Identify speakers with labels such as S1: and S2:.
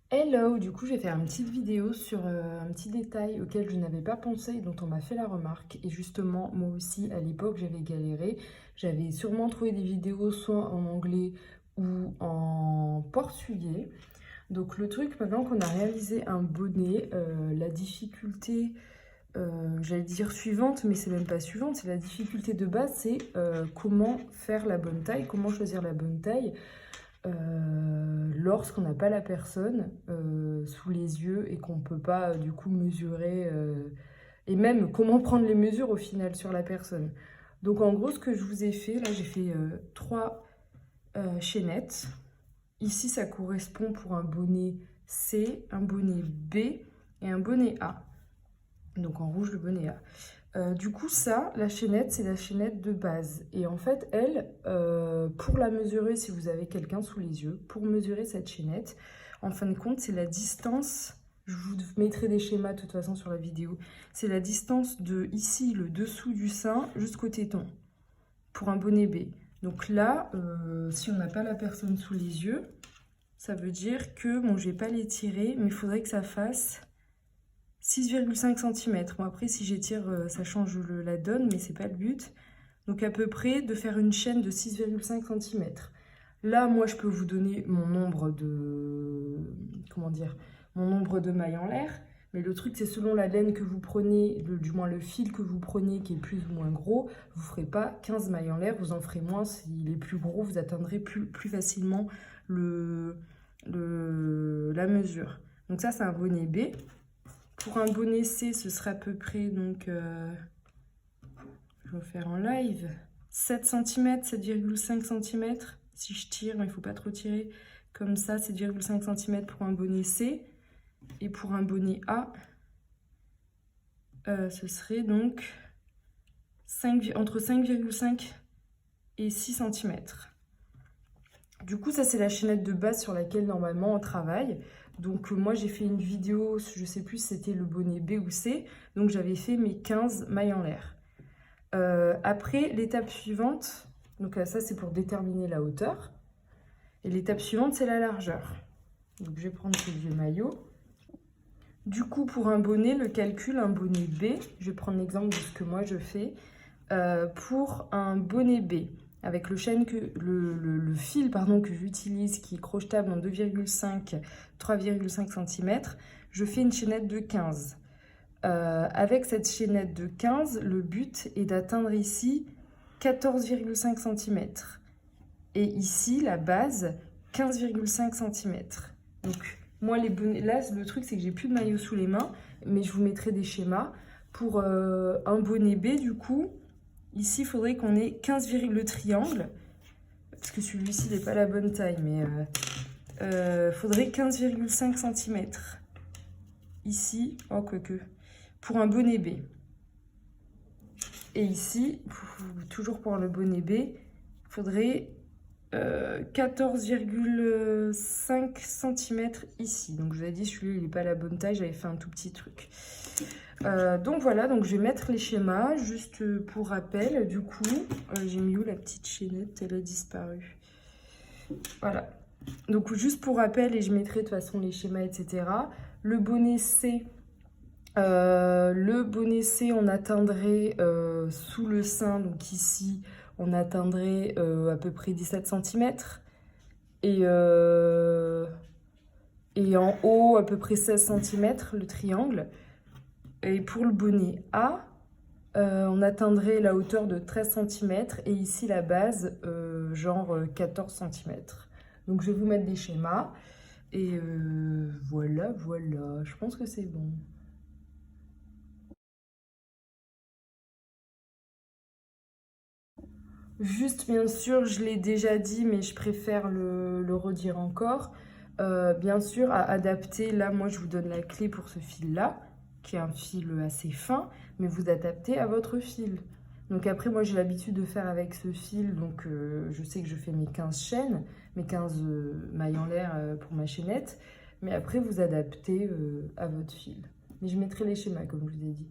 S1: Hello, du coup je vais faire une petite vidéo sur un petit détail auquel je n'avais pas pensé et dont on m'a fait la remarque. Et justement, moi aussi à l'époque j'avais galéré. J'avais sûrement trouvé des vidéos soit en anglais ou en portugais. Donc le truc, maintenant qu'on a réalisé un bonnet, la difficulté, j'allais dire suivante, mais c'est même pas suivante, c'est la difficulté de base, c'est comment faire la bonne taille, comment choisir la bonne taille. Lorsqu'on n'a pas la personne sous les yeux et qu'on ne peut pas du coup mesurer et même comment prendre les mesures au final sur la personne. Donc en gros ce que je vous ai fait, là j'ai fait trois chaînettes. Ici ça correspond pour un bonnet C, un bonnet B et un bonnet A. Donc en rouge le bonnet A. Du coup, ça, la chaînette, c'est la chaînette de base. Et en fait, elle, pour la mesurer, si vous avez quelqu'un sous les yeux, pour mesurer cette chaînette, en fin de compte, c'est la distance, je vous mettrai des schémas de toute façon sur la vidéo, c'est la distance de ici, le dessous du sein, jusqu'au téton, pour un bonnet B. Donc là, si on n'a pas la personne sous les yeux, ça veut dire que, bon, je vais pas l'étirer, mais il faudrait que ça fasse 6,5 cm. Bon, après, si j'étire, ça change la donne, mais c'est pas le but. Donc, à peu près, de faire une chaîne de 6,5 cm. Là, moi, je peux vous donner mon nombre de... Comment dire? Mon nombre de mailles en l'air. Mais le truc, c'est selon la laine que vous prenez, du moins le fil que vous prenez, qui est plus ou moins gros, vous ne ferez pas 15 mailles en l'air, vous en ferez moins. S'il est plus gros, vous atteindrez plus facilement la mesure. Donc ça, c'est un bonnet B. Pour un bonnet C, ce sera à peu près, donc, je vais faire en live, 7 cm, 7,5 cm. Si je tire, mais il ne faut pas trop tirer, comme ça, 7,5 cm pour un bonnet C. Et pour un bonnet A, ce serait donc entre 5,5 et 6 cm. Du coup, ça, c'est la chaînette de base sur laquelle, normalement, on travaille. Donc, moi, j'ai fait une vidéo, je ne sais plus si c'était le bonnet B ou C. Donc, j'avais fait mes 15 mailles en l'air. Après, l'étape suivante, donc ça, c'est pour déterminer la hauteur. Et l'étape suivante, c'est la largeur. Donc, je vais prendre ce vieux maillot. Du coup, pour un bonnet, le calcul, un bonnet B, je vais prendre l'exemple de ce que moi, je fais. Pour un bonnet B, avec le fil que j'utilise, qui est crochetable en 2,5, 3,5 cm, je fais une chaînette de 15. Avec cette chaînette de 15, le but est d'atteindre ici 14,5 cm. Et ici, la base, 15,5 cm. Donc, moi, les bonnets, là, le truc, c'est que j'ai plus de maillot sous les mains, mais je vous mettrai des schémas. Pour un bonnet B, du coup, ici, il faudrait qu'on ait 15, le triangle, parce que celui-ci n'est pas la bonne taille, mais faudrait 15,5 cm. Ici, oh, quoique, pour un bonnet B. Et ici, toujours pour le bonnet B, il faudrait 14,5 cm ici. Donc je vous ai dit, celui-là, il n'est pas la bonne taille, j'avais fait un tout petit truc. Donc voilà, donc je vais mettre les schémas, juste pour rappel. Du coup, j'ai mis où la petite chaînette? Elle a disparu. Voilà. Donc juste pour rappel, et je mettrai de toute façon les schémas, etc. Le bonnet C, on atteindrait sous le sein, donc ici, on atteindrait à peu près 17 cm. Et en haut, à peu près 16 cm, le triangle. Et pour le bonnet A, on atteindrait la hauteur de 13 cm. Et ici, la base, genre 14 cm. Donc, je vais vous mettre des schémas. Et voilà, voilà. Je pense que c'est bon. Juste, bien sûr, je l'ai déjà dit, mais je préfère le redire encore. Bien sûr, à adapter, là, moi, je vous donne la clé pour ce fil-là, qui est un fil assez fin, mais vous adaptez à votre fil. Donc après, moi, j'ai l'habitude de faire avec ce fil, donc je sais que je fais mes 15 chaînes, mes 15 mailles en l'air pour ma chaînette, mais après, vous adaptez à votre fil. Mais je mettrai les schémas, comme je vous ai dit.